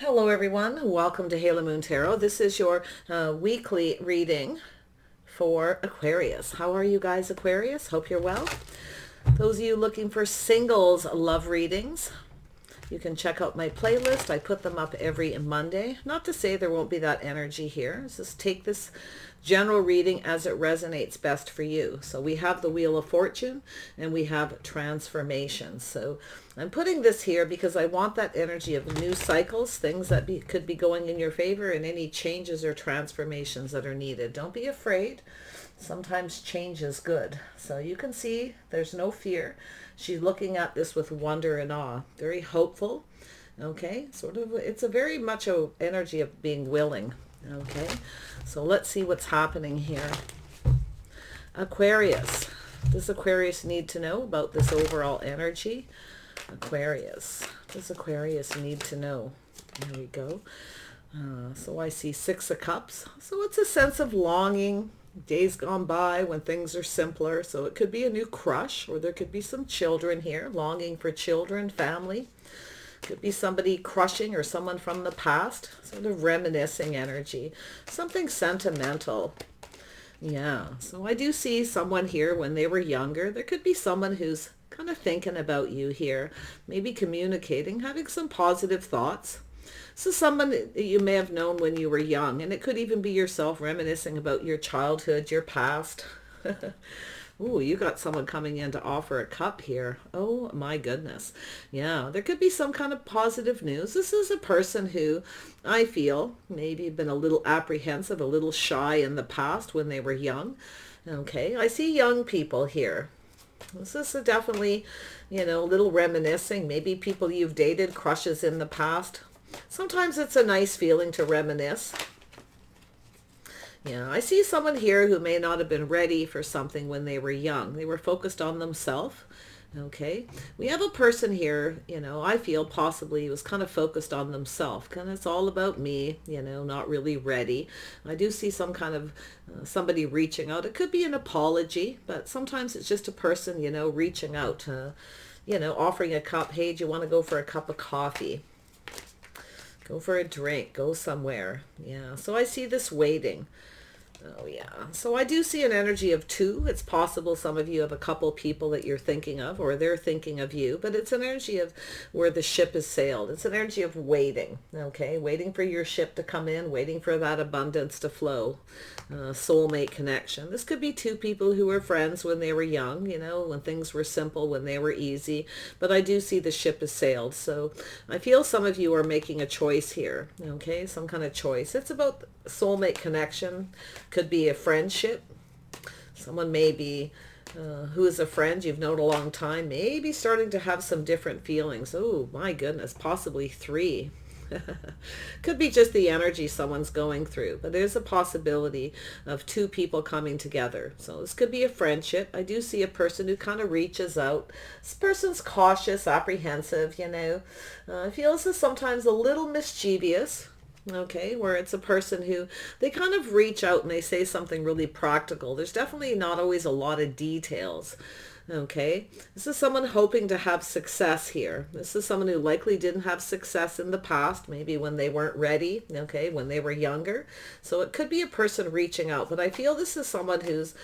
Hello everyone, welcome to Halo Moon Tarot. This is your weekly reading for Aquarius. How are you guys, Aquarius? Hope you're well. Those of you looking for singles love readings, you can check out my playlist. I put them up every Monday. Not to say there won't be that energy here. Just take this general reading as it resonates best for you. So we have the Wheel of Fortune and we have transformation. So I'm putting this here because I want that energy of new cycles, things that could be going in your favor, and any changes or transformations that are needed. Don't be afraid. Sometimes change is good. So you can see there's no fear. She's looking at this with wonder and awe. Very hopeful. Okay, sort of, it's a very much a energy of being willing. Okay, so let's see what's happening here. Aquarius. Does Aquarius need to know about this overall energy? Aquarius. Does Aquarius need to know? There we go. So I see Six of Cups. So it's a sense of longing. Days gone by when things are simpler. So it could be a new crush, or there could be some children here, longing for children, family. Could be somebody crushing or someone from the past, sort of reminiscing energy, something sentimental. Yeah, so I do see someone here when they were younger. There could be someone who's kind of thinking about you here, maybe communicating, having some positive thoughts. So someone that you may have known when you were young, and it could even be yourself reminiscing about your childhood, your past. Ooh, you got someone coming in to offer a cup here. Oh my goodness. Yeah, there could be some kind of positive news. This is a person who I feel maybe been a little apprehensive, a little shy in the past when they were young. Okay, I see young people here. This is definitely, a little reminiscing. Maybe people you've dated, crushes in the past. Sometimes it's a nice feeling to reminisce. Yeah, I see someone here who may not have been ready for something when they were young. They were focused on themselves. Okay, we have a person here, I feel possibly was kind of focused on themselves. Kind of, it's all about me, not really ready. I do see some kind of somebody reaching out. It could be an apology, but sometimes it's just a person, reaching out, offering a cup. Hey, do you want to go for a cup of coffee? Go for a drink, go somewhere. Yeah, so I see this waiting. Oh yeah, so I do see an energy of two. It's possible some of you have a couple people that you're thinking of, or they're thinking of you, but it's an energy of where the ship has sailed. It's an energy of waiting, okay? Waiting for your ship to come in, waiting for that abundance to flow. Soulmate connection. This could be two people who were friends when they were young, when things were simple, when they were easy, but I do see the ship has sailed. So I feel some of you are making a choice here, okay? Some kind of choice. It's about soulmate connection. Could be a friendship. Someone maybe who is a friend you've known a long time, maybe starting to have some different feelings. Oh my goodness, possibly three. Could be just the energy someone's going through, but there's a possibility of two people coming together. So this could be a friendship. I do see a person who kind of reaches out. This person's cautious, apprehensive, feels sometimes a little mischievous. Okay, where it's a person who they kind of reach out and they say something really practical. There's definitely not always a lot of details. Okay, this is someone hoping to have success here. This is someone who likely didn't have success in the past, maybe when they weren't ready, okay, when they were younger. So it could be a person reaching out, but I feel this is someone who's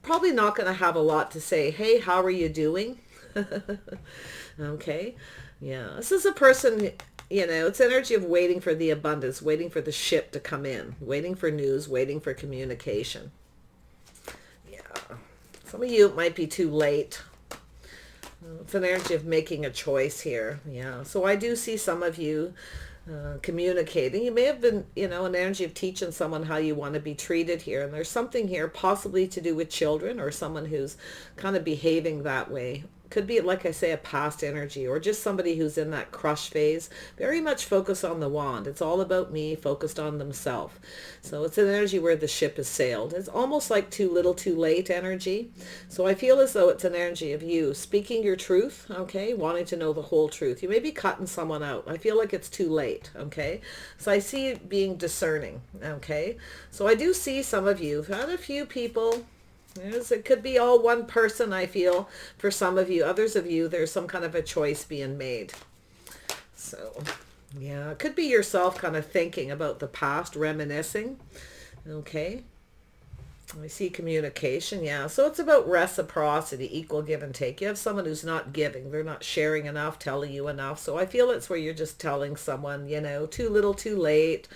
probably not going to have a lot to say. Hey, how are you doing? Okay, yeah, this is a person, it's energy of waiting for the abundance, waiting for the ship to come in, waiting for news, waiting for communication. Yeah. Some of you, it might be too late. It's an energy of making a choice here. Yeah. So I do see some of you communicating. You may have been, an energy of teaching someone how you want to be treated here. And there's something here possibly to do with children or someone who's kind of behaving that way. Could be, like I say, a past energy, or just somebody who's in that crush phase, very much focused on the wand. It's all about me, focused on themselves. So it's an energy where the ship has sailed. It's almost like too little too late energy. So I feel as though it's an energy of you speaking your truth, okay, wanting to know the whole truth. You may be cutting someone out. I feel like it's too late, okay. So I see it being discerning, okay. So I do see some of you have had a few people. Yes, it could be all one person, I feel, for some of you. Others of you, there's some kind of a choice being made. So, Yeah, it could be yourself kind of thinking about the past, reminiscing. Okay. I see communication, yeah. So it's about reciprocity, equal give and take. You have someone who's not giving. They're not sharing enough, telling you enough. So I feel it's where you're just telling someone, too little, too late.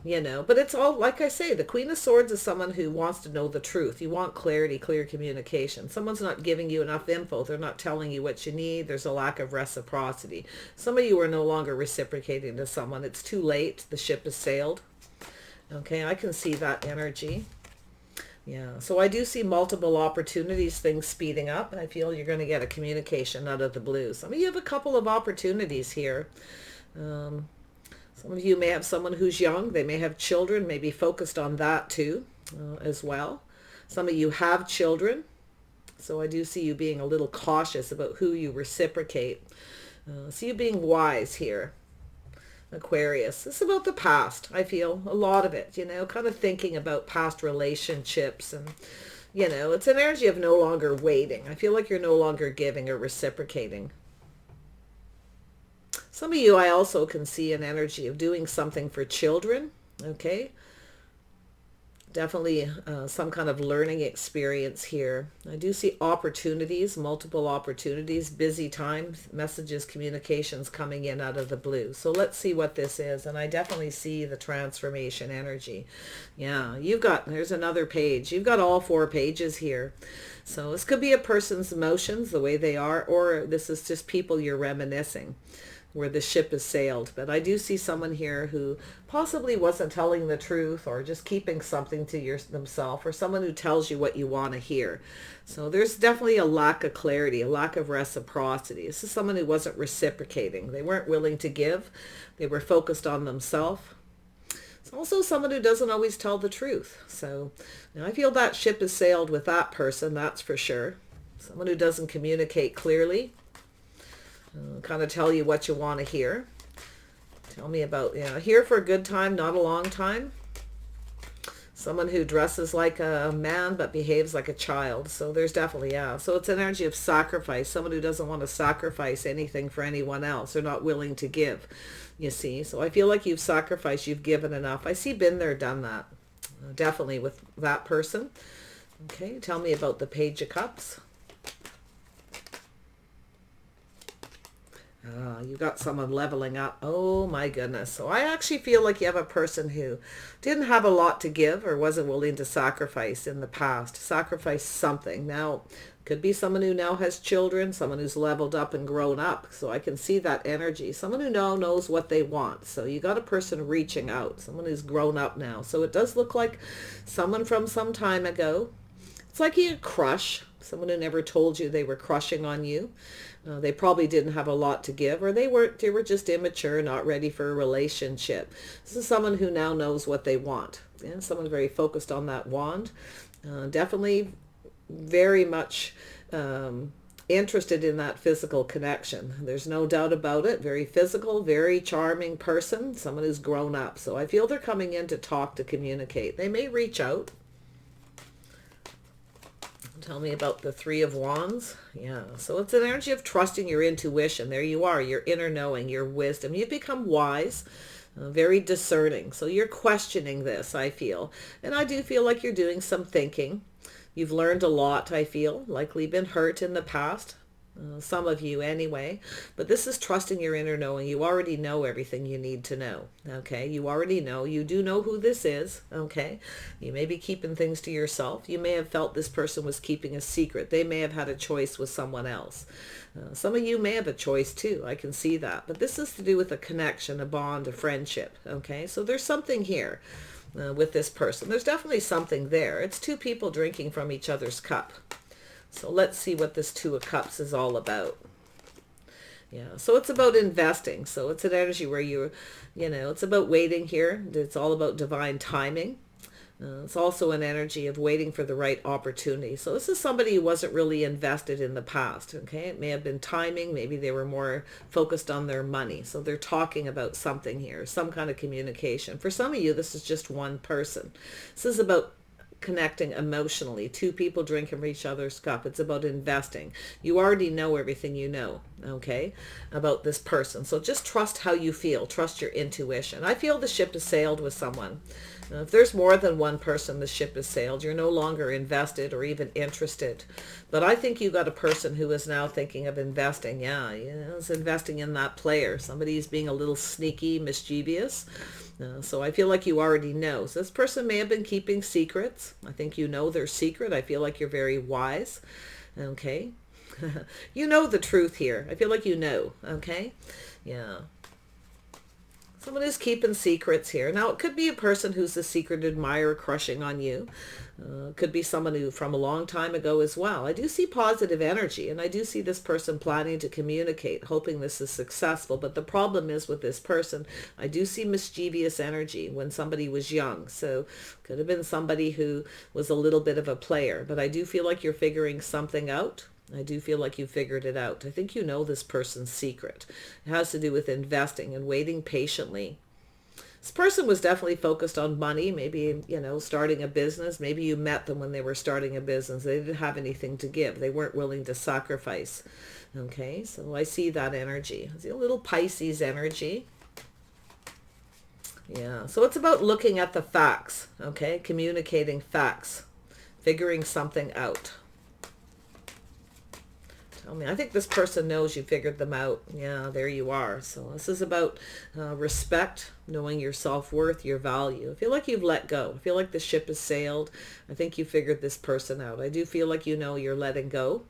But it's all, like I say, the Queen of Swords is someone who wants to know the truth. You want clarity, clear communication. Someone's not giving you enough info. They're not telling you what you need. There's a lack of reciprocity. Some of you are no longer reciprocating to someone. It's too late. The ship has sailed. Okay, I can see that energy. Yeah, so I do see multiple opportunities, things speeding up. I feel you're going to get a communication out of the blue. Some of you have a couple of opportunities here. Um, some of you may have someone who's young. They may have children, maybe focused on that too as well. Some of you have children. So I do see you being a little cautious about who you reciprocate. See you being wise here. Aquarius. It's about the past, I feel. A lot of it, kind of thinking about past relationships and, it's an energy of no longer waiting. I feel like you're no longer giving or reciprocating. Some of you, I also can see an energy of doing something for children, okay? Definitely some kind of learning experience here. I do see opportunities, multiple opportunities, busy times, messages, communications coming in out of the blue. So let's see what this is. And I definitely see the transformation energy. Yeah, there's another page. You've got all 4 pages here. So this could be a person's emotions, the way they are, or this is just people you're reminiscing, where the ship has sailed. But I do see someone here who possibly wasn't telling the truth or just keeping something to themselves, or someone who tells you what you want to hear. So there's definitely a lack of clarity, a lack of reciprocity. This is someone who wasn't reciprocating. They weren't willing to give. They were focused on themselves. It's also someone who doesn't always tell the truth. So I feel that ship has sailed with that person, that's for sure. Someone who doesn't communicate clearly. Kind of tell you what you want to hear. Tell me about, here for a good time, not a long time. Someone who dresses like a man but behaves like a child. So there's definitely, So it's an energy of sacrifice. Someone who doesn't want to sacrifice anything for anyone else. They're not willing to give, you see. So I feel like you've sacrificed, you've given enough. I see been there, done that. Definitely with that person. Okay, tell me about the Page of Cups. You got someone leveling up. Oh my goodness. So I actually feel like you have a person who didn't have a lot to give or wasn't willing to sacrifice in the past. Sacrifice something. Now, could be someone who now has children, someone who's leveled up and grown up. So I can see that energy. Someone who now knows what they want. So you got a person reaching out, someone who's grown up now. So it does look like someone from some time ago. It's like you crush. Someone who never told you they were crushing on you. They probably didn't have a lot to give, or they were just immature, not ready for a relationship. This is someone who now knows what they want. Yeah, someone very focused on that wand. Definitely very much interested in that physical connection. There's no doubt about it. Very physical, very charming person, someone who's grown up. So I feel they're coming in to talk, to communicate. They may reach out. Tell me about the Three of Wands. Yeah, so it's an energy of trusting your intuition. There you are, your inner knowing, your wisdom. You've become wise, very discerning. So you're questioning this, I feel. And I do feel like you're doing some thinking. You've learned a lot, I feel. Likely been hurt in the past. Some of you anyway. But this is trusting your inner knowing. You already know everything you need to know. Okay, you already know. You do know who this is. Okay, you may be keeping things to yourself. You may have felt this person was keeping a secret. They may have had a choice with someone else. Some of you may have a choice too. I can see that. But this is to do with a connection, a bond, a friendship. Okay, so there's something here with this person. There's definitely something there. It's two people drinking from each other's cup. So let's see what this Two of Cups is all about. Yeah, so it's about investing. So it's an energy where it's about waiting here. It's all about divine timing. It's also an energy of waiting for the right opportunity. So this is somebody who wasn't really invested in the past. Okay, it may have been timing. Maybe they were more focused on their money. So they're talking about something here, some kind of communication. For some of you, this is just one person. This is about connecting emotionally. Two people drink from each other's cup. It's about investing. You already know everything you know, okay, about this person. So just trust how you feel. Trust your intuition. I feel the ship has sailed with someone. If there's more than one person, the ship has sailed. You're no longer invested or even interested. But I think you got a person who is now thinking of investing. Yeah, is investing in that player. Somebody's being a little sneaky, mischievous. So I feel like you already know. So this person may have been keeping secrets. I think you know their secret. I feel like you're very wise. Okay. You know the truth here. I feel like you know. Okay. Yeah. Someone who's keeping secrets here. Now, it could be a person who's a secret admirer crushing on you. Could be someone who from a long time ago as well. I do see positive energy, and I do see this person planning to communicate, hoping this is successful. But the problem is with this person, I do see mischievous energy when somebody was young. So could have been somebody who was a little bit of a player. But I do feel like you're figuring something out. I do feel like you figured it out. I think you know this person's secret. It has to do with investing and waiting patiently. This person was definitely focused on money, maybe, starting a business. Maybe you met them when they were starting a business. They didn't have anything to give. They weren't willing to sacrifice. Okay, so I see that energy. I see a little Pisces energy. Yeah, so it's about looking at the facts, okay, communicating facts, figuring something out. I think this person knows you figured them out. Yeah, there you are. So this is about respect, knowing your self-worth, your value. I feel like you've let go. I feel like the ship has sailed. I think you figured this person out. I do feel like you know you're letting go.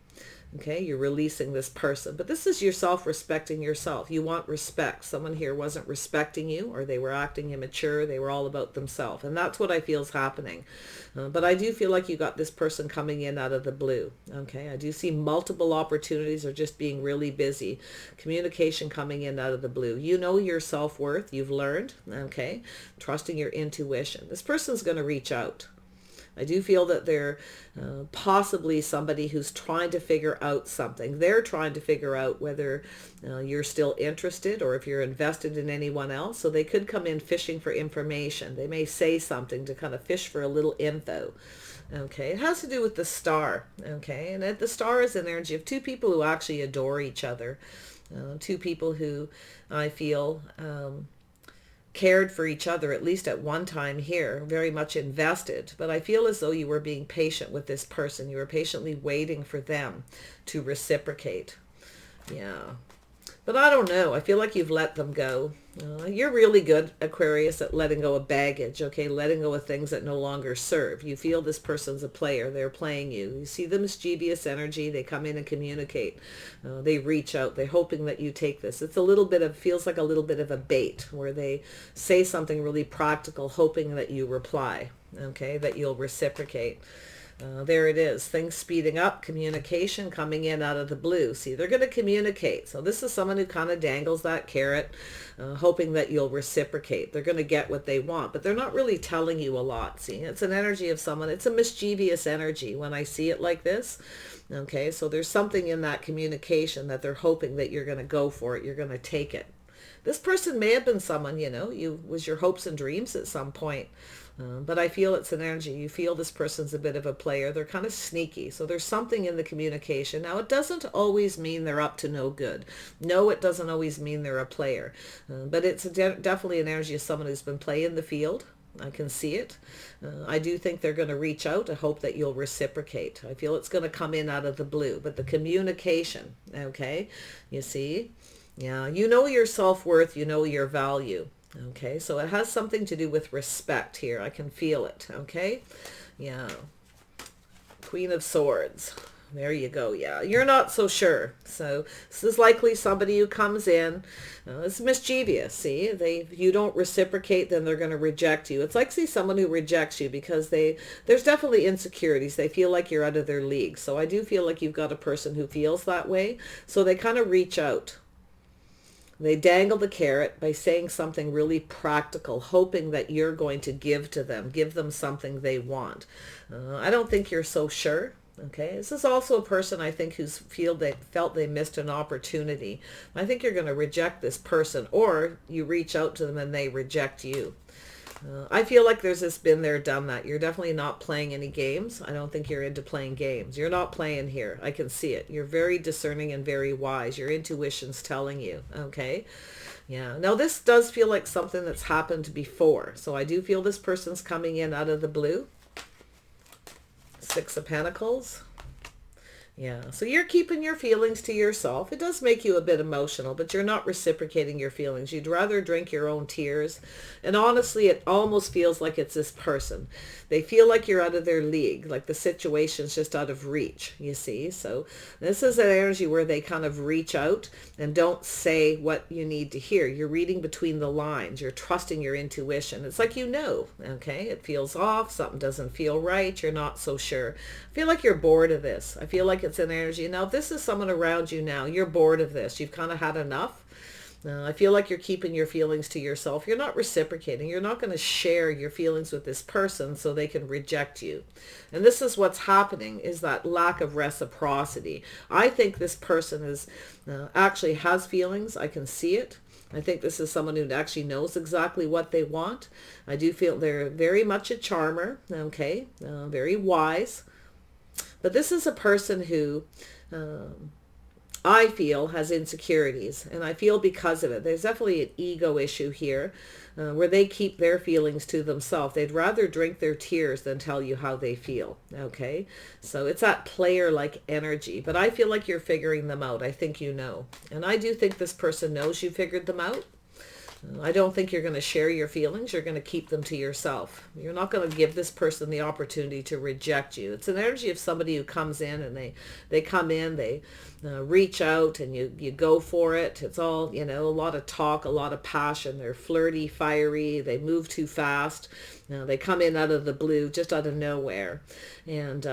Okay, you're releasing this person. But this is yourself respecting yourself. You want respect. Someone here wasn't respecting you, or they were acting immature. They were all about themselves. And that's what I feel is happening. But I do feel like you got this person coming in out of the blue. Okay, I do see multiple opportunities or just being really busy. Communication coming in out of the blue. You know your self-worth. You've learned. Okay, trusting your intuition. This person's going to reach out. I do feel that they're possibly somebody who's trying to figure out something. They're trying to figure out whether you're still interested or if you're invested in anyone else. So they could come in fishing for information. They may say something to kind of fish for a little info. Okay, it has to do with the star. Okay, and the star is an energy of two people who actually adore each other. Two people who I feel cared for each other, at least at one time here, very much invested. But I feel as though you were being patient with this person. You were patiently waiting for them to reciprocate. Yeah. But I don't know. I feel like you've let them go. You're really good, Aquarius, at letting go of baggage, okay? Letting go of things that no longer serve. You feel this person's a player. They're playing you. You see the mischievous energy. They come in and communicate. They reach out. They're hoping that you take this. It's a little bit of, feels like a little bit of a bait where they say something really practical, hoping that you reply, okay? That you'll reciprocate. There it is. Things speeding up, communication coming in out of the blue. See, they're going to communicate. So this is someone who kind of dangles that carrot, hoping that you'll reciprocate. They're going to get what they want, but they're not really telling you a lot. See, it's an energy of someone. It's a mischievous energy when I see it like this. Okay, so there's something in that communication that they're hoping that you're going to go for it. You're going to take it. This person may have been someone, you was your hopes and dreams at some point. But I feel it's an energy. You feel this person's a bit of a player. They're kind of sneaky. So there's something in the communication. Now, it doesn't always mean they're up to no good. No, it doesn't always mean they're a player. But it's definitely an energy of someone who's been playing the field. I can see it. I do think they're going to reach out. I hope that you'll reciprocate. I feel it's going to come in out of the blue. But the communication, okay, you see? Yeah, you know your self-worth. You know your value. Okay, so it has something to do with respect here. I can feel it, okay? Yeah. Queen of Swords. There you go, yeah. You're not so sure. So this is likely somebody who comes in. It's mischievous, see? You don't reciprocate, then they're going to reject you. It's like, see, someone who rejects you because there's definitely insecurities. They feel like you're out of their league. So I do feel like you've got a person who feels that way. So they kind of reach out. They dangle the carrot by saying something really practical, hoping that you're going to give them something they want. I don't think you're so sure. Okay, this is also a person I think who's felt they missed an opportunity. I think you're going to reject this person, or you reach out to them and they reject you. I feel like there's this been there, done that. You're definitely not playing any games. I don't think you're into playing games. You're not playing here. I can see it. You're very discerning and very wise. Your intuition's telling you, okay? Yeah. Now this does feel like something that's happened before. So I do feel this person's coming in out of the blue. Six of Pentacles. Yeah, so you're keeping your feelings to yourself. It does make you a bit emotional, but you're not reciprocating your feelings. You'd rather drink your own tears. And honestly, it almost feels like it's this person. They feel like you're out of their league, like the situation's just out of reach, you see. So this is an energy where they kind of reach out and don't say what you need to hear. You're reading between the lines. You're trusting your intuition. It's like you know, okay? It feels off. Something doesn't feel right. You're not so sure. I feel like you're bored of this. I feel like it's an energy. Now, if this is someone around you now, you're bored of this. You've kind of had enough. I feel like you're keeping your feelings to yourself. You're not reciprocating. You're not going to share your feelings with this person so they can reject you. And this is what's happening, is that lack of reciprocity. I think this person is actually has feelings. I can see it. I think this is someone who actually knows exactly what they want. I do feel they're very much a charmer, okay, very wise. But this is a person who I feel has insecurities, and I feel because of it. There's definitely an ego issue here where they keep their feelings to themselves. They'd rather drink their tears than tell you how they feel, okay? So it's that player-like energy, but I feel like you're figuring them out. I think you know. And I do think this person knows you figured them out. I don't think you're going to share your feelings. You're going to keep them to yourself. You're not going to give this person the opportunity to reject you. It's an energy of somebody who comes in and they come in, they reach out and you go for it. It's all, you know, a lot of talk, a lot of passion. They're flirty, fiery. They move too fast. They come in out of the blue, just out of nowhere. And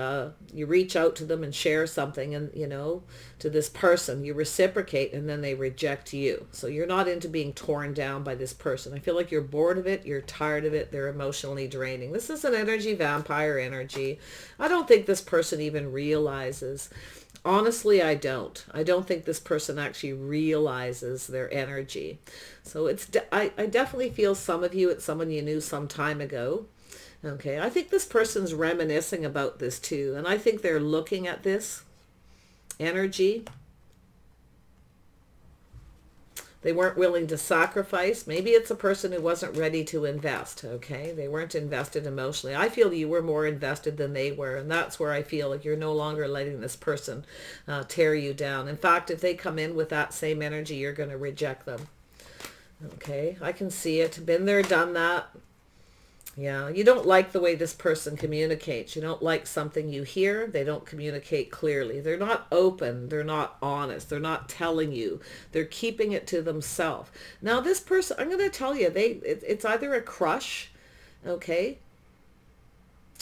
you reach out to them and share something, and, you know, to this person, you reciprocate, and then they reject you. So you're not into being torn down by this person. I feel like you're bored of it. You're tired of it. They're emotionally draining. This is an energy, vampire energy. I don't think this person even realizes. Honestly, I don't. I don't think this person actually realizes their energy. So I definitely feel some of you, it's someone you knew some time ago. Okay, I think this person's reminiscing about this too. And I think they're looking at this energy. They weren't willing to sacrifice. Maybe it's a person who wasn't ready to invest, okay? They weren't invested emotionally. I feel you were more invested than they were, and that's where I feel like you're no longer letting this person tear you down. In fact, if they come in with that same energy, you're going to reject them. Okay, I can see it. Been there, done that. Yeah, you don't like the way this person communicates. You don't like something you hear. They don't communicate clearly. They're not open. They're not honest. They're not telling you. They're keeping it to themselves. Now, this person, I'm going to tell you, it's either a crush, okay,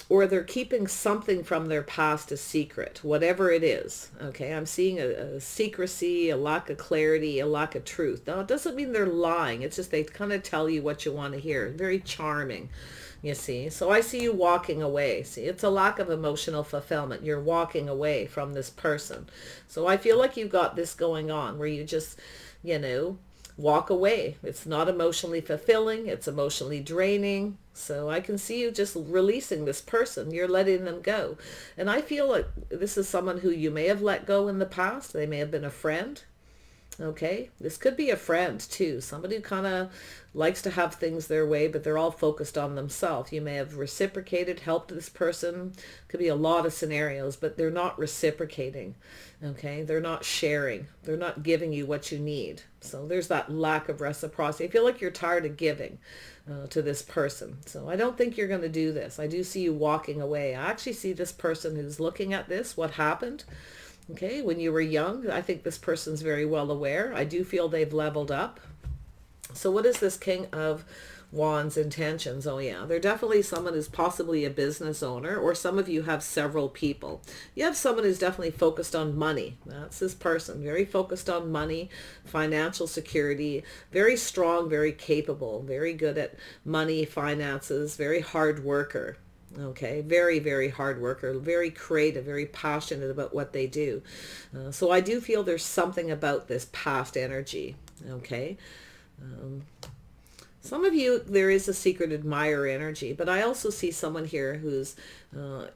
or they're keeping something from their past a secret, whatever it is. Okay, I'm seeing a secrecy, a lack of clarity, a lack of truth. Now, it doesn't mean they're lying. It's just they kind of tell you what you want to hear. Very charming, you see. So I see you walking away. See, it's a lack of emotional fulfillment. You're walking away from this person. So I feel like you've got this going on where you just, you know, walk away. It's not emotionally fulfilling. It's emotionally draining. So I can see you just releasing this person. You're letting them go. And I feel like this is someone who you may have let go in the past. They may have been a friend. Okay, this could be a friend too. Somebody who kind of likes to have things their way, but they're all focused on themselves. You may have reciprocated, helped this person. Could be a lot of scenarios, but they're not reciprocating. Okay, they're not sharing. They're not giving you what you need. So there's that lack of reciprocity. I feel like you're tired of giving to this person. So I don't think you're going to do this. I do see you walking away. I actually see this person who's looking at this, what happened. Okay, when you were young, I think this person's very well aware. I do feel they've leveled up. So what is this King of Wands intentions? Oh yeah, they're definitely someone who's possibly a business owner, or some of you have several people. You have someone who's definitely focused on money. That's this person, very focused on money, financial security, very strong, very capable, very good at money, finances, very hard worker. Okay, very, very hard worker, very creative, very passionate about what they do. So I do feel there's something about this past energy. Okay. Some of you, there is a secret admirer energy, but I also see someone here who's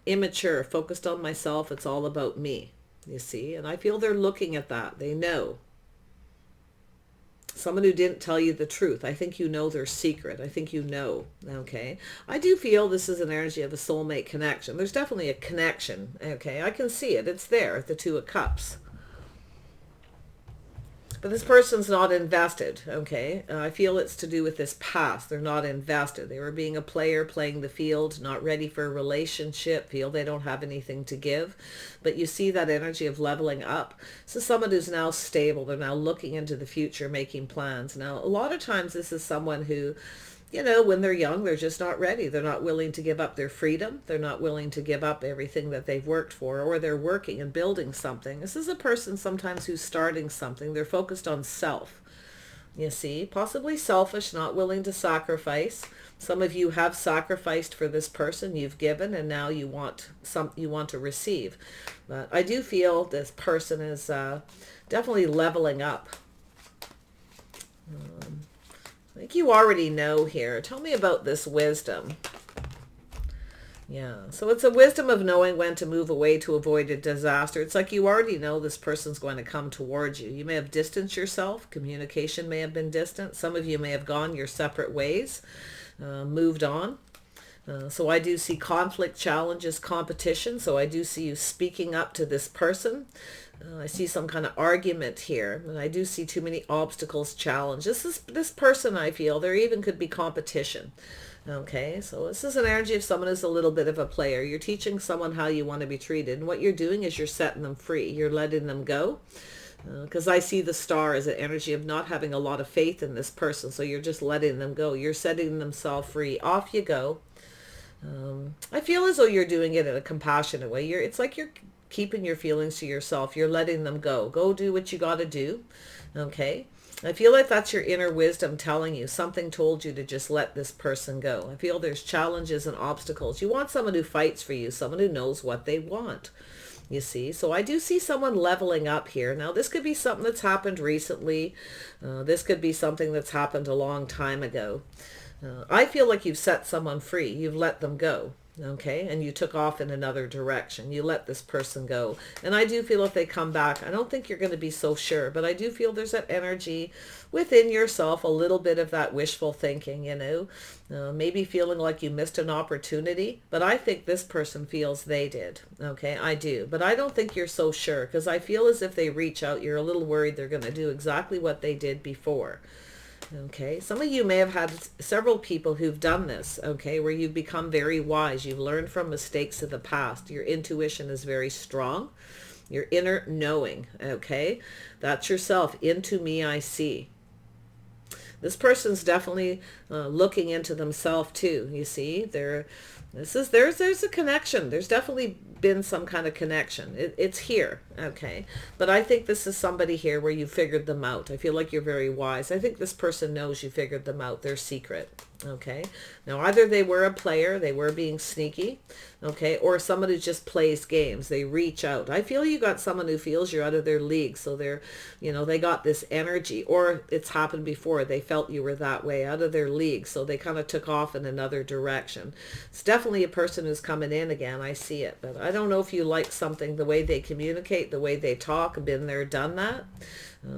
immature, focused on myself. It's all about me, you see, and I feel they're looking at that. They know. Someone who didn't tell you the truth. I think you know their secret. I think you know, okay? I do feel this is an energy of a soulmate connection. There's definitely a connection, okay? I can see it. It's there, the Two of Cups. But this person's not invested, okay? I feel it's to do with this past. They're not invested. They were being a player, playing the field, not ready for a relationship, feel they don't have anything to give. But you see that energy of leveling up. So someone who's now stable. They're now looking into the future, making plans. Now, a lot of times this is someone who, you know, when they're young, they're just not ready. They're not willing to give up their freedom. They're not willing to give up everything that they've worked for, or they're working and building something. This is a person sometimes who's starting something. They're focused on self, you see, possibly selfish, not willing to sacrifice. Some of you have sacrificed for this person. You've given, and now you want to receive. But I do feel this person is definitely leveling up. I think you already know here. Tell me about this wisdom. Yeah, so it's a wisdom of knowing when to move away to avoid a disaster. It's like you already know this person's going to come towards you. You may have distanced yourself. Communication may have been distant. Some of you may have gone your separate ways, moved on. So I do see conflict, challenges, competition. So I do see you speaking up to this person. I see some kind of argument here, and I do see too many obstacles, challenges. This person, I feel, there even could be competition. Okay, so this is an energy of someone who's a little bit of a player. You're teaching someone how you want to be treated, and what you're doing is you're setting them free. You're letting them go. Because I see the star as an energy of not having a lot of faith in this person, so you're just letting them go. You're setting themselves free. Off you go. I feel as though you're doing it in a compassionate way. It's like you're keeping your feelings to yourself. You're letting them go. Go do what you got to do. Okay. I feel like that's your inner wisdom telling you. Something told you to just let this person go. I feel there's challenges and obstacles. You want someone who fights for you, someone who knows what they want. You see, so I do see someone leveling up here. Now, this could be something that's happened recently. This could be something that's happened a long time ago. I feel like you've set someone free. You've let them go. Okay, and you took off in another direction. You let this person go. And I do feel if they come back, I don't think you're going to be so sure, but I do feel there's that energy within yourself, a little bit of that wishful thinking, you know, maybe feeling like you missed an opportunity, but I think this person feels they did. Okay, I do, but I don't think you're so sure, because I feel as if they reach out, you're a little worried they're going to do exactly what they did before. Okay, some of you may have had several people who've done this, okay, where you've become very wise. You've learned from mistakes of the past. Your intuition is very strong. Your inner knowing, okay, that's yourself. Into me I see. This person's definitely looking into themselves too, you see. There's a connection. There's definitely been some kind of connection. It's here, okay? But I think this is somebody here where you figured them out. I feel like you're very wise. I think this person knows you figured them out, their secret, okay? Now, either they were a player, they were being sneaky, okay, or someone who just plays games. They reach out. I feel you got someone who feels you're out of their league, so they're, you know, they got this energy, or it's happened before. They felt you were that way, out of their league, so they kind of took off in another direction. It's definitely a person who's coming in again. I see it, but I don't know if you like something, the way they communicate, the way they talk, been there, done that.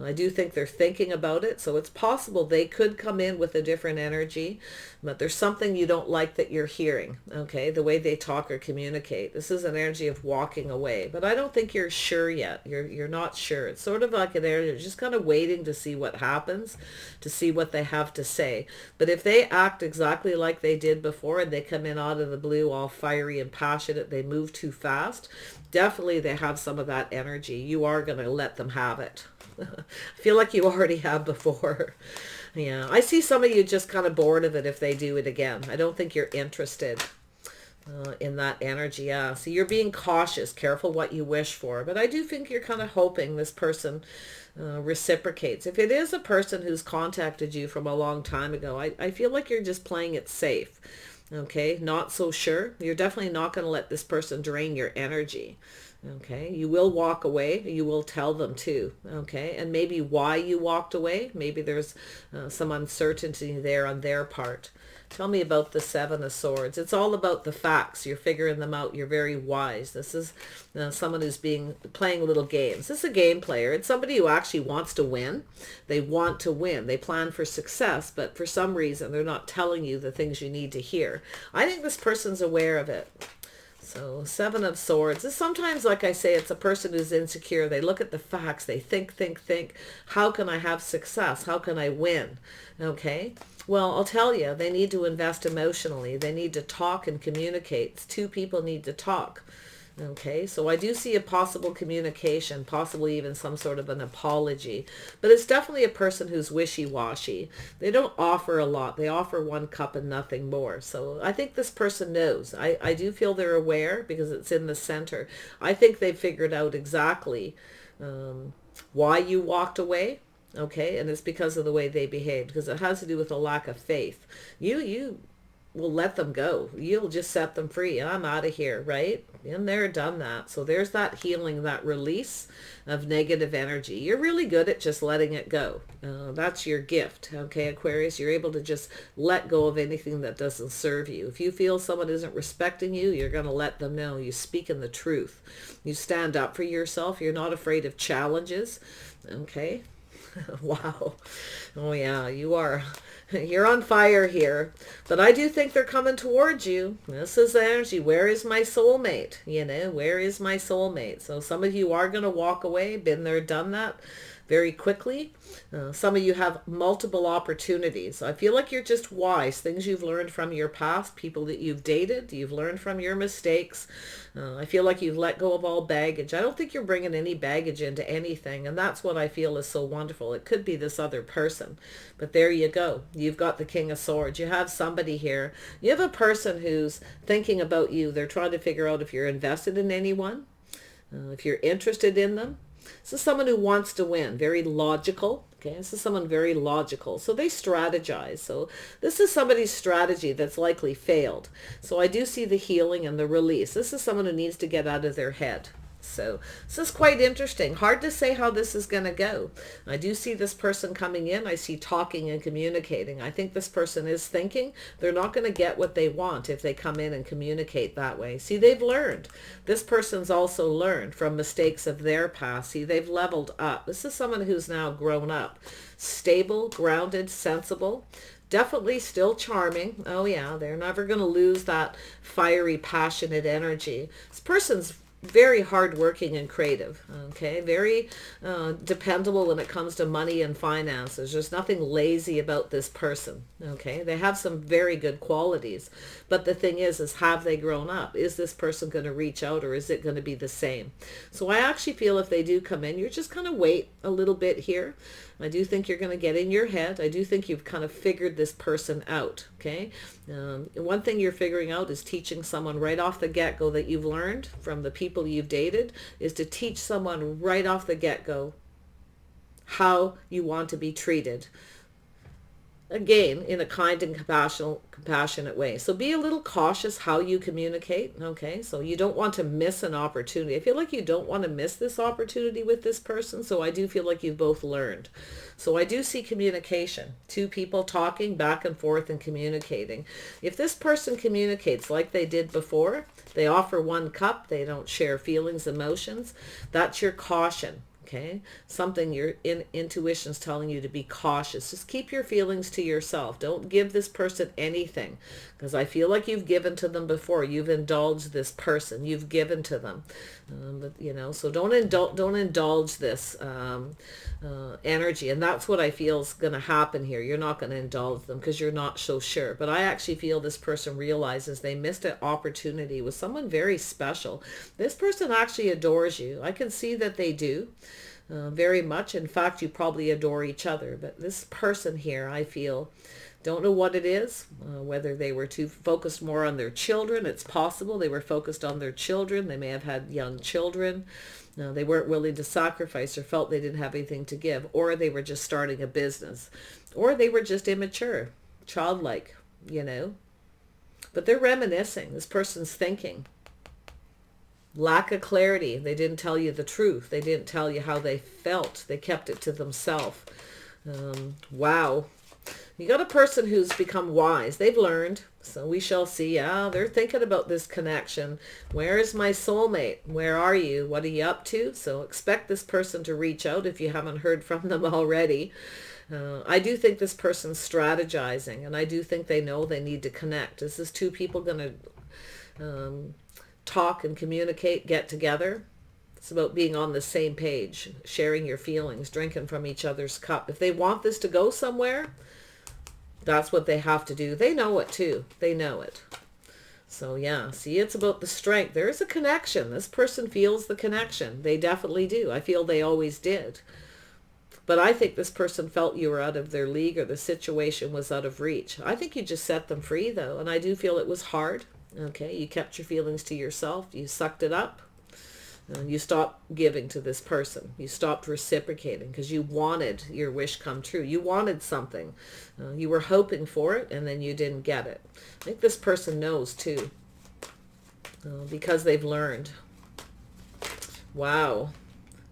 I do think they're thinking about it, so it's possible they could come in with a different energy, but there's something you don't like that you're hearing, okay, the way they talk or communicate. This is an energy of walking away, but I don't think you're sure yet. You're not sure. It's sort of like an energy, just kind of waiting to see what happens, to see what they have to say. But if they act exactly like they did before and they come in out of the blue all fiery and passionate, they move too fast, definitely they have some of that energy. You are going to let them have it. I feel like you already have before. Yeah, I see some of you just kind of bored of it if they do it again. I don't think you're interested in that energy. Yeah, so you're being cautious, careful what you wish for. But I do think you're kind of hoping this person reciprocates. If it is a person who's contacted you from a long time ago, I feel like you're just playing it safe. Okay, not so sure. You're definitely not going to let this person drain your energy. Okay, you will walk away. You will tell them too. Okay, and maybe why you walked away. Maybe there's some uncertainty there on their part. Tell me about the Seven of Swords. It's all about the facts. You're figuring them out. You're very wise. This is someone who's playing little games. This is a game player. It's somebody who actually wants to win. They want to win. They plan for success, but for some reason they're not telling you the things you need to hear. I think this person's aware of it. So Seven of Swords is sometimes, like I say, it's a person who's insecure. They look at the facts. They think. How can I have success? How can I win? Okay. Well, I'll tell you, they need to invest emotionally. They need to talk and communicate. Two people need to talk. Okay, so I do see a possible communication, possibly even some sort of an apology. But it's definitely a person who's wishy-washy. They don't offer a lot. They offer one cup and nothing more. So I think this person knows. I do feel they're aware because it's in the center. I think they've figured out exactly why you walked away. Okay, and it's because of the way they behaved, because it has to do with a lack of faith. You will let them go. You'll just set them free. And I'm out of here, right? Been there, done that. So there's that healing, that release of negative energy. You're really good at just letting it go. That's your gift, okay, Aquarius? You're able to just let go of anything that doesn't serve you. If you feel someone isn't respecting you, you're going to let them know. You speak in the truth. You stand up for yourself. You're not afraid of challenges, okay? Wow. Oh yeah, you are. You're on fire here. But I do think they're coming towards you. This is the energy. Where is my soulmate? You know, where is my soulmate? So some of you are going to walk away. Been there, done that very quickly. Some of you have multiple opportunities. I feel like you're just wise. Things you've learned from your past, people that you've dated, you've learned from your mistakes. I feel like you've let go of all baggage. I don't think you're bringing any baggage into anything, and that's what I feel is so wonderful. It could be this other person, but there you go. You've got the King of Swords. You have somebody here. You have a person who's thinking about you. They're trying to figure out if you're invested in anyone, if you're interested in them. This is someone who wants to win, very logical. Okay, this is someone very logical. So they strategize. So this is somebody's strategy that's likely failed. So I do see the healing and the release. This is someone who needs to get out of their head. So this is quite interesting. Hard to say how this is going to go. I do see this person coming in. I see talking and communicating. I think this person is thinking they're not going to get what they want if they come in and communicate that way. See, they've learned. This person's also learned from mistakes of their past. See, they've leveled up. This is someone who's now grown up. Stable, grounded, sensible. Definitely still charming. Oh yeah, they're never going to lose that fiery, passionate energy. This person's very hardworking and creative, okay? Very dependable when it comes to money and finances. There's nothing lazy about this person, okay? They have some very good qualities. But the thing is have they grown up? Is this person going to reach out, or is it going to be the same? So I actually feel if they do come in, you're just going to wait a little bit here. I do think you're going to get in your head. I do think you've kind of figured this person out, okay? One thing you're figuring out is teaching someone right off the get-go that you've learned from the people you've dated, is to teach someone right off the get-go how you want to be treated. Again, in a kind and compassionate way. So be a little cautious how you communicate, okay? So you don't want to miss an opportunity. I feel like you don't want to miss this opportunity with this person, so I do feel like you've both learned. So I do see communication. Two people talking back and forth and communicating. If this person communicates like they did before, they offer one cup, they don't share feelings, emotions, that's your caution. Okay, something your intuition's telling you to be cautious. Just keep your feelings to yourself. Don't give this person anything, because I feel like you've given to them before. You've indulged this person. You've given to them, but you know. So don't indulge this energy, and that's what I feel is going to happen here. You're not going to indulge them because you're not so sure. But I actually feel this person realizes they missed an opportunity with someone very special. This person actually adores you. I can see that they do. Very much. In fact, you probably adore each other. But this person here, I feel, don't know what it is, whether they were too focused more on their children. It's possible they were focused on their children. They may have had young children. They weren't willing to sacrifice or felt they didn't have anything to give. Or they were just starting a business. Or they were just immature, childlike, you know. But they're reminiscing. This person's thinking. Lack of clarity. They didn't tell you the truth. They didn't tell you how they felt. They kept it to themselves. Wow. You got a person who's become wise. They've learned. So we shall see. Yeah, they're thinking about this connection. Where is my soulmate? Where are you? What are you up to? So expect this person to reach out if you haven't heard from them already. I do think this person's strategizing, and I do think they know they need to connect. Is this two people going to talk and communicate, get together? It's about being on the same page, sharing your feelings, drinking from each other's cup. If they want this to go somewhere, that's what they have to do. They know it too. They know it. So yeah, see, it's about the strength. There is a connection. This person feels the connection. They definitely do. I feel they always did. But I think this person felt you were out of their league, or the situation was out of reach. I think you just set them free though. And I do feel it was hard. Okay, you kept your feelings to yourself. You sucked it up. You stopped giving to this person. You stopped reciprocating because you wanted your wish come true. You wanted something. You were hoping for it, and then you didn't get it. I think this person knows too, because they've learned. Wow.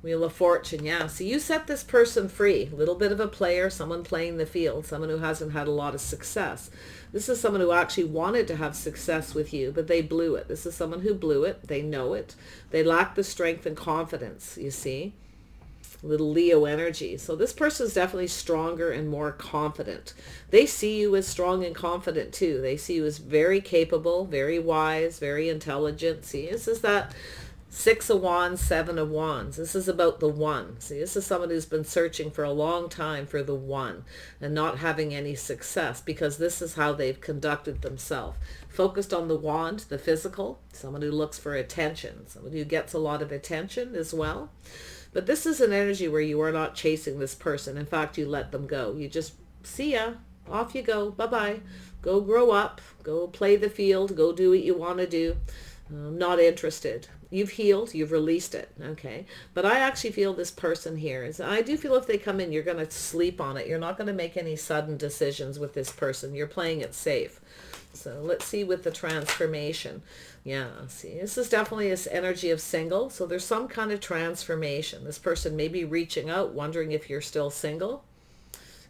Wheel of Fortune, yeah. So you set this person free. A little bit of a player, someone playing the field, someone who hasn't had a lot of success. This is someone who actually wanted to have success with you, but they blew it. This is someone who blew it. They know it. They lack the strength and confidence, you see. Little Leo energy. So this person is definitely stronger and more confident. They see you as strong and confident too. They see you as very capable, very wise, very intelligent. See, this is that Six of Wands, Seven of Wands. This is about the one. See, this is someone who's been searching for a long time for the one and not having any success, because this is how they've conducted themselves. Focused on the wand, the physical, someone who looks for attention, someone who gets a lot of attention as well. But this is an energy where you are not chasing this person. In fact, you let them go. You just, see ya, off you go, bye-bye. Go grow up, go play the field, go do what you want to do. Not interested. You've healed, you've released it, okay? But I actually feel this person here is, I do feel if they come in, you're going to sleep on it. You're not going to make any sudden decisions with this person. You're playing it safe. So let's see with the transformation. Yeah, see, this is definitely this energy of single. So there's some kind of transformation. This person may be reaching out, wondering if you're still single.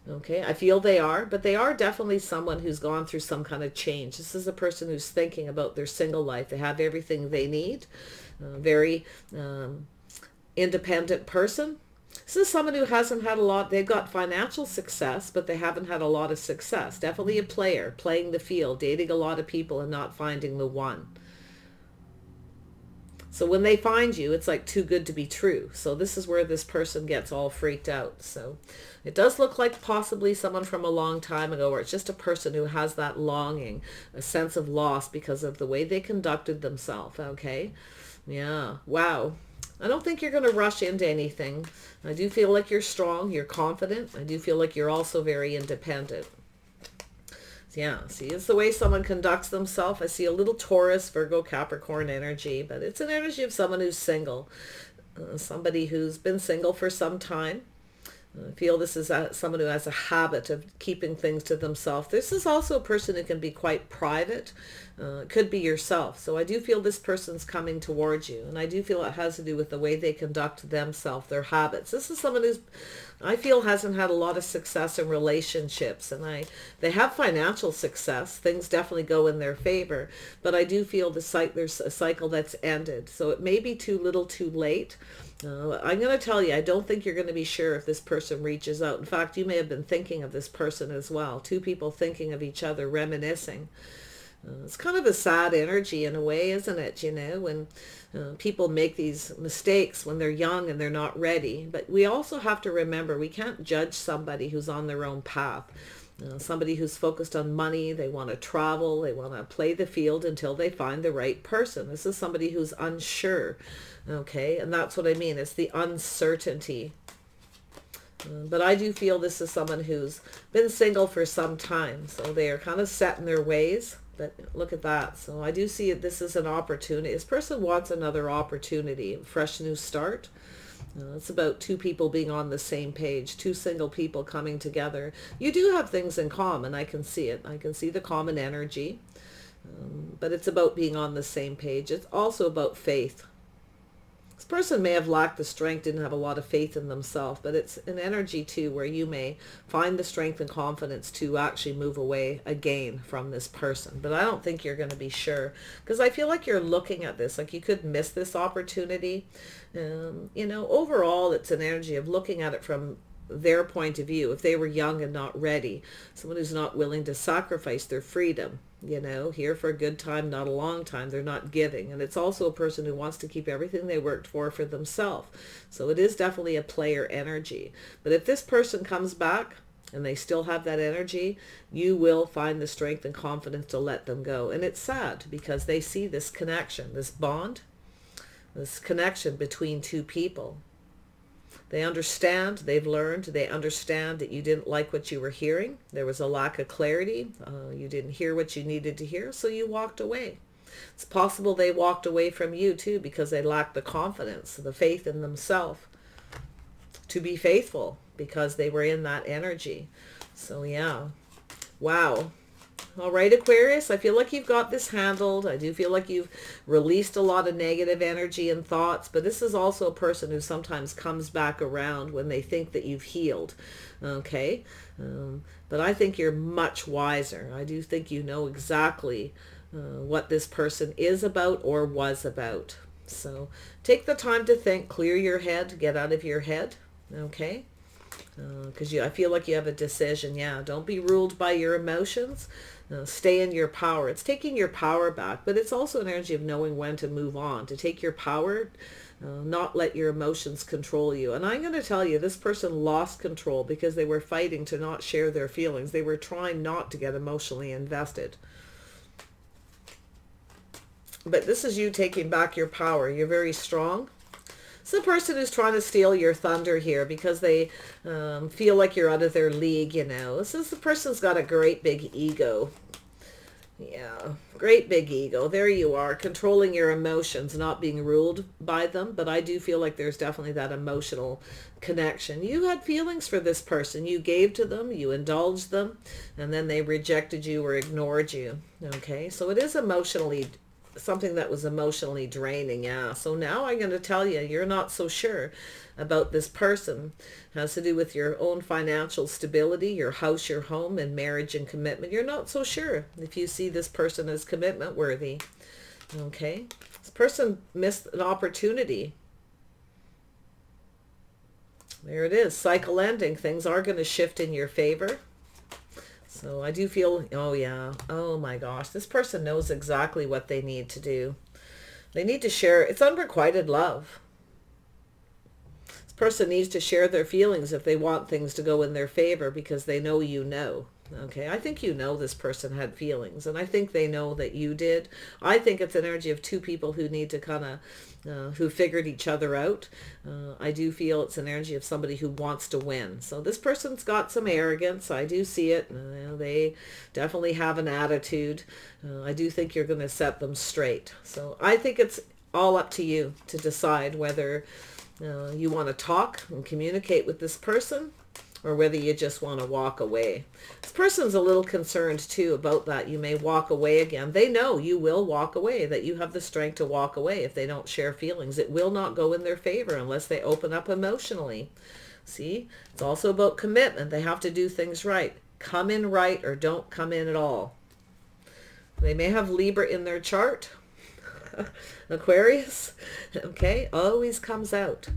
Okay, I feel they are, but they are definitely someone who's gone through some kind of change. This is a person who's thinking about their single life. They have everything they need. Very independent person. This is someone who hasn't had a lot. They've got financial success, but they haven't had a lot of success. Definitely a player, playing the field, dating a lot of people and not finding the one. So when they find you, it's like too good to be true. So this is where this person gets all freaked out. So it does look like possibly someone from a long time ago, or it's just a person who has that longing, a sense of loss because of the way they conducted themselves. Okay. Yeah. Wow. I don't think you're going to rush into anything. I do feel like you're strong. You're confident. I do feel like you're also very independent. Yeah, see, it's the way someone conducts themselves. I see a little Taurus, Virgo, Capricorn energy, but it's an energy of someone who's single, somebody who's been single for some time. I feel this is someone who has a habit of keeping things to themselves. This is also a person who can be quite private. It could be yourself. So I do feel this person's coming towards you. And I do feel it has to do with the way they conduct themselves, their habits. This is someone who's, I feel, hasn't had a lot of success in relationships. And they have financial success. Things definitely go in their favor. But I do feel there's a cycle that's ended. So it may be too little too late. I'm going to tell you, I don't think you're going to be sure if this person reaches out. In fact, you may have been thinking of this person as well. Two people thinking of each other, reminiscing. It's kind of a sad energy in a way, isn't it? You know, when people make these mistakes when they're young and they're not ready. But we also have to remember, we can't judge somebody who's on their own path. Somebody who's focused on money, they want to travel, they want to play the field until they find the right person. This is somebody who's unsure, okay? And that's what I mean, it's the uncertainty. But I do feel this is someone who's been single for some time, so they are kind of set in their ways. But look at that. So I do see it, this is an opportunity. This person wants another opportunity, a fresh new start. It's about two people being on the same page, two single people coming together. You do have things in common. I can see it. I can see the common energy. But it's about being on the same page. It's also about faith. This person may have lacked the strength, didn't have a lot of faith in themselves, but it's an energy too where you may find the strength and confidence to actually move away again from this person. But I don't think you're going to be sure, because I feel like you're looking at this, like you could miss this opportunity. You know, overall, it's an energy of looking at it from their point of view. If they were young and not ready, someone who's not willing to sacrifice their freedom, you know, here for a good time, not a long time, they're not giving. And it's also a person who wants to keep everything they worked for themselves. So it is definitely a player energy. But if this person comes back and they still have that energy, you will find the strength and confidence to let them go. And it's sad because they see this connection, this bond, this connection between two people. They understand, they've learned, they understand that you didn't like what you were hearing. There was a lack of clarity. You didn't hear what you needed to hear, so you walked away. It's possible they walked away from you too because they lacked the confidence, the faith in themselves to be faithful because they were in that energy. So yeah, wow. All right, Aquarius, I feel like you've got this handled. I do feel like you've released a lot of negative energy and thoughts, but this is also a person who sometimes comes back around when they think that you've healed, okay? But I think you're much wiser. I do think you know exactly what this person is about or was about. So take the time to think, clear your head, get out of your head, okay? Because I feel like you have a decision. Yeah, don't be ruled by your emotions. Stay in your power. It's taking your power back, but it's also an energy of knowing when to move on, to take your power, not let your emotions control you. And I'm going to tell you, this person lost control because they were fighting to not share their feelings. They were trying not to get emotionally invested. But this is you taking back your power. You're very strong. It's the person who's trying to steal your thunder here because they feel like you're out of their league, you know. This is the person's got a great big ego. Yeah, great big ego. There you are, controlling your emotions, not being ruled by them. But I do feel like there's definitely that emotional connection. You had feelings for this person. You gave to them, you indulged them, and then they rejected you or ignored you. Okay, so it is emotionally something that was emotionally draining. Yeah, so now I'm going to tell you, you're not so sure about this person. It has to do with your own financial stability, your house, your home, and marriage and commitment. You're not so sure if you see this person as commitment worthy. Okay, this person missed an opportunity. There it is, cycle ending. Things are going to shift in your favor. So I do feel, oh yeah, oh my gosh, this person knows exactly what they need to do. They need to share, it's unrequited love. This person needs to share their feelings if they want things to go in their favor because they know you know. Okay, I think you know this person had feelings, and I think they know that you did. I think it's an energy of two people who need to kind of, who figured each other out. I do feel it's an energy of somebody who wants to win. So this person's got some arrogance. I do see it. They definitely have an attitude. I do think you're going to set them straight. So I think it's all up to you to decide whether you want to talk and communicate with this person, or whether you just want to walk away. This person's a little concerned too about that. You may walk away again. They know you will walk away, that you have the strength to walk away if they don't share feelings. It will not go in their favor unless they open up emotionally. See, it's also about commitment. They have to do things right. Come in right or don't come in at all. They may have Libra in their chart. Aquarius, okay, always comes out.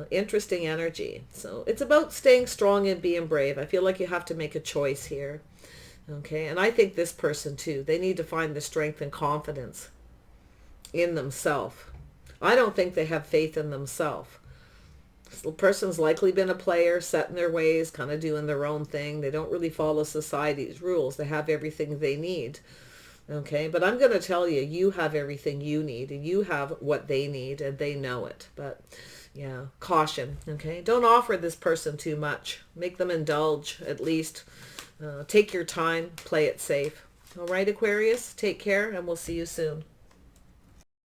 Interesting energy. So it's about staying strong and being brave. I feel like you have to make a choice here. Okay, and I think this person too, they need to find the strength and confidence in themselves. I don't think they have faith in themselves. The person's likely been a player, set in their ways, kind of doing their own thing. They don't really follow society's rules. They have everything they need. Okay, but I'm going to tell you, you have everything you need, and you have what they need, and they know it. But yeah, caution, okay? Don't offer this person too much. Make them indulge, at least. Take your time, play it safe. All right, Aquarius, take care, and we'll see you soon.